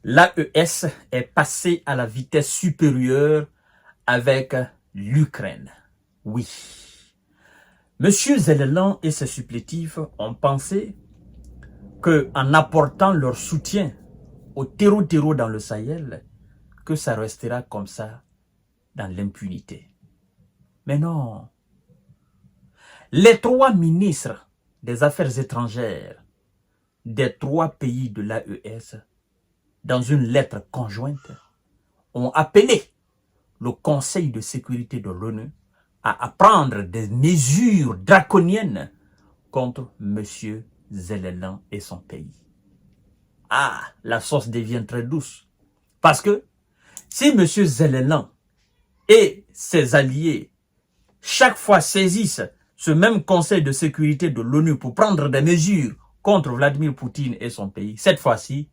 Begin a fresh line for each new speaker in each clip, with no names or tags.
l'AES est passé à la vitesse supérieure avec l'Ukraine. Oui. Monsieur Zelensky et ses supplétifs ont pensé qu'en apportant leur soutien au terreau dans le Sahel, que ça restera comme ça dans l'impunité. Mais non. Les 3 ministres des Affaires étrangères des 3 pays de l'AES, dans une lettre conjointe, ont appelé le Conseil de sécurité de l'ONU à prendre des mesures draconiennes contre M. Zelensky et son pays. Ah, la sauce devient très douce. Parce que si M. Zelensky et ses alliés chaque fois saisissent ce même Conseil de sécurité de l'ONU pour prendre des mesures contre Vladimir Poutine et son pays, cette fois-ci,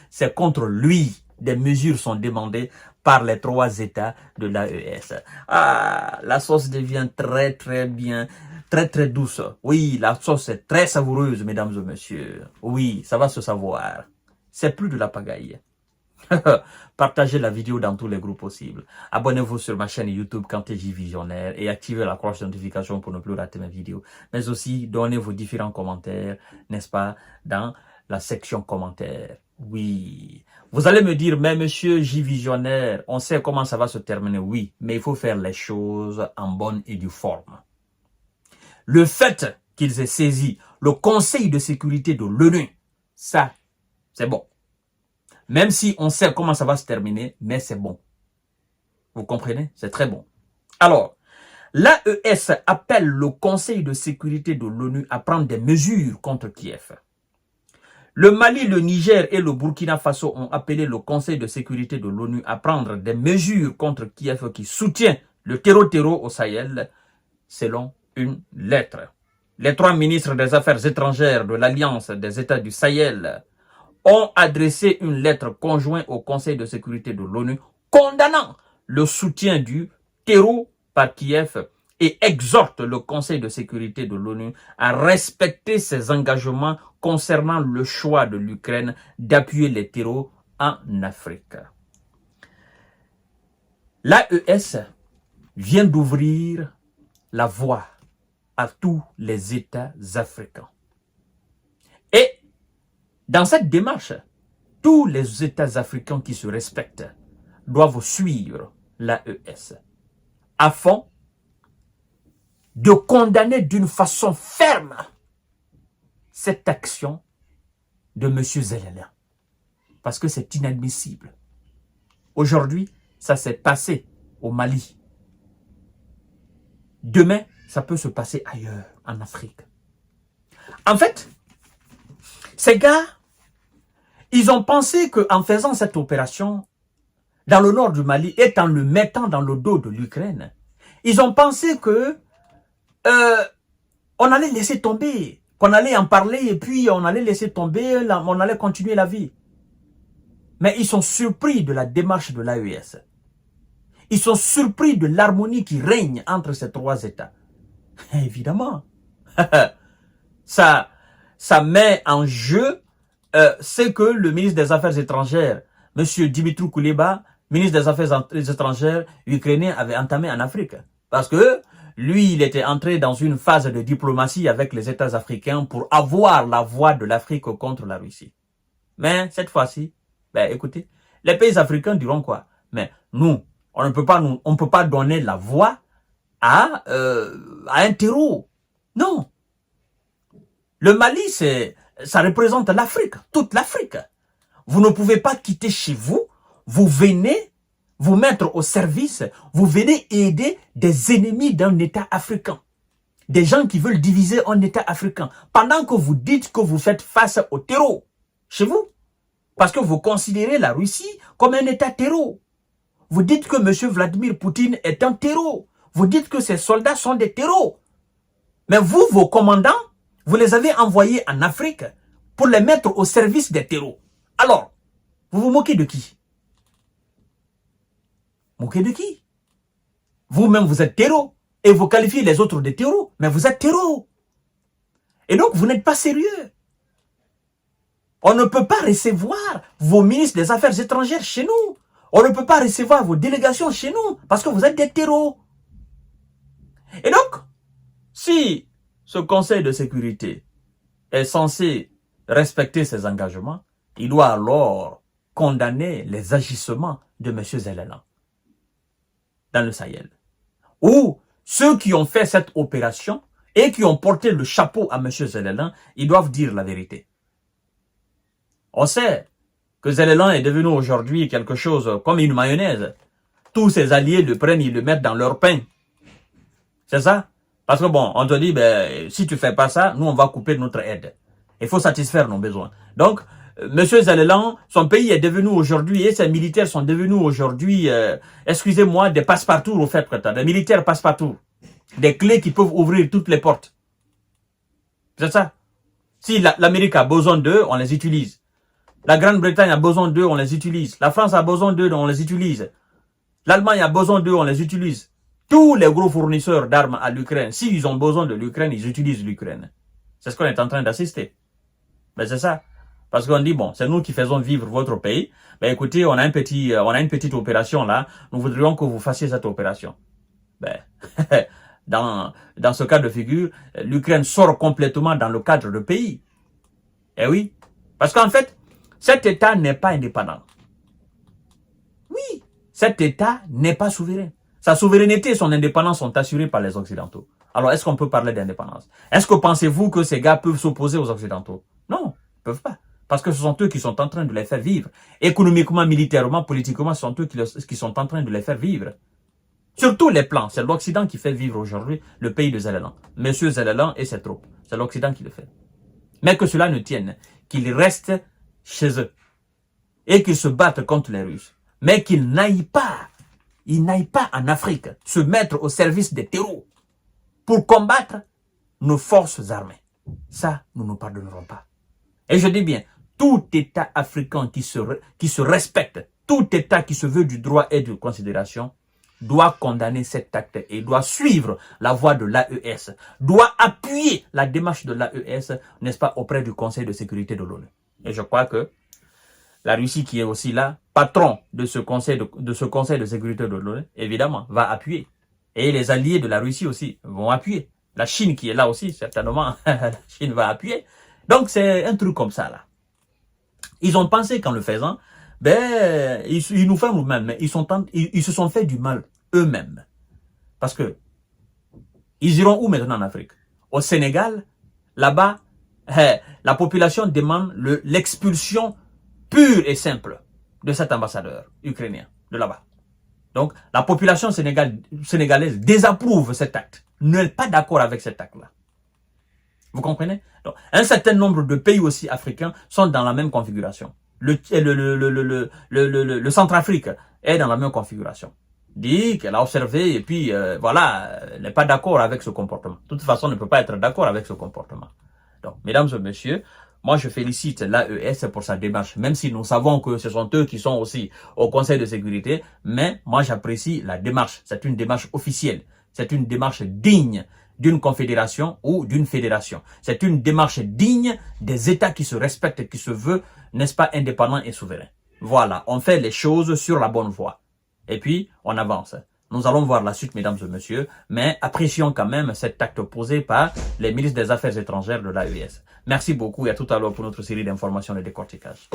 c'est contre lui. Des mesures sont demandées par les 3 États de l'AES. Ah, la sauce devient très bien, très douce. Oui, la sauce est très savoureuse, mesdames et messieurs. Oui, ça va se savoir. C'est plus de la pagaille. Partagez la vidéo dans tous les groupes possibles. Abonnez-vous sur ma chaîne YouTube KantéJ Visionnaire et activez la cloche de notification pour ne plus rater mes vidéos. Mais aussi, donnez vos différents commentaires, n'est-ce pas, dans la section commentaires. Oui. Vous allez me dire, mais monsieur J Visionnaire, on sait comment ça va se terminer. Oui, mais il faut faire les choses en bonne et due forme. Le fait qu'ils aient saisi le Conseil de sécurité de l'ONU, ça, c'est bon. Même si on sait comment ça va se terminer, mais c'est bon. Vous comprenez? C'est très bon. Alors, l'AES appelle le Conseil de sécurité de l'ONU à prendre des mesures contre Kiev. Le Mali, le Niger et le Burkina Faso ont appelé le Conseil de sécurité de l'ONU à prendre des mesures contre Kiev qui soutient le terreau au Sahel, selon une lettre. Les 3 ministres des Affaires étrangères de l'Alliance des États du Sahel ont adressé une lettre conjointe au Conseil de sécurité de l'ONU condamnant le soutien du terreau par Kiev et exhorte le Conseil de sécurité de l'ONU à respecter ses engagements concernant le choix de l'Ukraine d'appuyer les terreaux en Afrique. L'AES vient d'ouvrir la voie à tous les États africains. Et dans cette démarche, tous les États africains qui se respectent doivent suivre l'AES afin de condamner d'une façon ferme cette action de M. Zelensky. Parce que c'est inadmissible. Aujourd'hui, ça s'est passé au Mali. Demain, ça peut se passer ailleurs, en Afrique. En fait, ces gars, ils ont pensé qu'en faisant cette opération dans le nord du Mali et en le mettant dans le dos de l'Ukraine, ils ont pensé que on allait laisser tomber, qu'on allait en parler et puis on allait laisser tomber, on allait continuer la vie. Mais ils sont surpris de la démarche de l'AES. Ils sont surpris de l'harmonie qui règne entre ces 3 États. Évidemment, ça met en jeu ce que le ministre des Affaires étrangères, M. Dimitri Kuleba, ministre des Affaires étrangères ukrainien, avait entamé en Afrique. Parce que lui, il était entré dans une phase de diplomatie avec les États africains pour avoir la voix de l'Afrique contre la Russie. Mais cette fois-ci, ben écoutez, les pays africains diront quoi? Mais nous, on ne peut pas donner la voix à un terreau. Non. Le Mali, ça représente l'Afrique, toute l'Afrique. Vous ne pouvez pas quitter chez vous, vous venez vous mettre au service, vous venez aider des ennemis d'un État africain. Des gens qui veulent diviser un État africain. Pendant que vous dites que vous faites face au terreau chez vous. Parce que vous considérez la Russie comme un État terreau. Vous dites que M. Vladimir Poutine est un terreau. Vous dites que ses soldats sont des terreaux. Mais vous, vos commandants, vous les avez envoyés en Afrique pour les mettre au service des terreaux. Alors, vous vous moquez de qui? Moquez de qui? Vous-même, vous êtes terreau. Et vous qualifiez les autres de terreaux. Mais vous êtes terreau. Et donc, vous n'êtes pas sérieux. On ne peut pas recevoir vos ministres des Affaires étrangères chez nous. On ne peut pas recevoir vos délégations chez nous parce que vous êtes des terreaux. Et donc, si ce Conseil de sécurité est censé respecter ses engagements, il doit alors condamner les agissements de M. Zelensky dans le Sahel. Ou ceux qui ont fait cette opération et qui ont porté le chapeau à M. Zelensky, ils doivent dire la vérité. On sait que Zelensky est devenu aujourd'hui quelque chose comme une mayonnaise. Tous ses alliés le prennent, ils le mettent dans leur pain. C'est ça? Parce que bon, on te dit, ben, si tu fais pas ça, nous on va couper notre aide. Il faut satisfaire nos besoins. Donc, M. Zelensky, son pays est devenu aujourd'hui, et ses militaires sont devenus aujourd'hui, excusez-moi, des passe-partout au fait, des militaires passe-partout. Des clés qui peuvent ouvrir toutes les portes. C'est ça? Si l'Amérique a besoin d'eux, on les utilise. La Grande-Bretagne a besoin d'eux, on les utilise. La France a besoin d'eux, on les utilise. L'Allemagne a besoin d'eux, on les utilise. Tous les gros fournisseurs d'armes à l'Ukraine, s'ils ont besoin de l'Ukraine, ils utilisent l'Ukraine. C'est ce qu'on est en train d'assister. Ben c'est ça. Parce qu'on dit, bon, c'est nous qui faisons vivre votre pays. Ben écoutez, on a une petite opération là. Nous voudrions que vous fassiez cette opération. Ben, dans ce cas de figure, l'Ukraine sort complètement dans le cadre du pays. Eh oui. Parce qu'en fait, cet État n'est pas indépendant. Oui, cet État n'est pas souverain. Sa souveraineté et son indépendance sont assurées par les Occidentaux. Alors, est-ce qu'on peut parler d'indépendance? Est-ce que pensez-vous que ces gars peuvent s'opposer aux Occidentaux? Non, ils ne peuvent pas. Parce que ce sont eux qui sont en train de les faire vivre. Économiquement, militairement, politiquement, ce sont eux qui sont en train de les faire vivre. Sur tous les plans, c'est l'Occident qui fait vivre aujourd'hui le pays de Zelensky. Monsieur Zelensky et ses troupes. C'est l'Occident qui le fait. Mais que cela ne tienne, qu'ils restent chez eux et qu'ils se battent contre les Russes. Mais qu'ils n'aillent pas en Afrique se mettre au service des terreaux pour combattre nos forces armées. Ça, nous ne pardonnerons pas. Et je dis bien, tout État africain qui se respecte, tout État qui se veut du droit et de considération, doit condamner cet acte et doit suivre la voie de l'AES, doit appuyer la démarche de l'AES, n'est-ce pas, auprès du Conseil de sécurité de l'ONU. Et je crois que la Russie qui est aussi là, patron de ce Conseil de sécurité de l'ONU, évidemment, va appuyer. Et les alliés de la Russie aussi vont appuyer. La Chine qui est là aussi, certainement, la Chine va appuyer. Donc c'est un truc comme ça là. Ils ont pensé qu'en le faisant, ben, ils nous font nous-mêmes, mais ils se sont fait du mal eux-mêmes. Parce que, ils iront où maintenant en Afrique? Au Sénégal, là-bas, la population demande l'expulsion pure et simple de cet ambassadeur ukrainien, de là-bas. Donc, la population sénégalaise désapprouve cet acte, n'est pas d'accord avec cet acte-là. Vous comprenez? Donc, un certain nombre de pays aussi africains sont dans la même configuration. Le Centrafrique est dans la même configuration. Dit qu'elle a observé et puis voilà, elle n'est pas d'accord avec ce comportement. De toute façon, on ne peut pas être d'accord avec ce comportement. Donc, mesdames et messieurs, moi je félicite l'AES pour sa démarche, même si nous savons que ce sont eux qui sont aussi au Conseil de sécurité, mais moi j'apprécie la démarche. C'est une démarche officielle, c'est une démarche digne d'une confédération ou d'une fédération. C'est une démarche digne des États qui se respectent et qui se veulent, n'est-ce pas, indépendants et souverains. Voilà, on fait les choses sur la bonne voie. Et puis, on avance. Nous allons voir la suite, mesdames et messieurs, mais apprécions quand même cet acte posé par les ministres des Affaires étrangères de l'AES. Merci beaucoup et à tout à l'heure pour notre série d'informations et de décortiquage.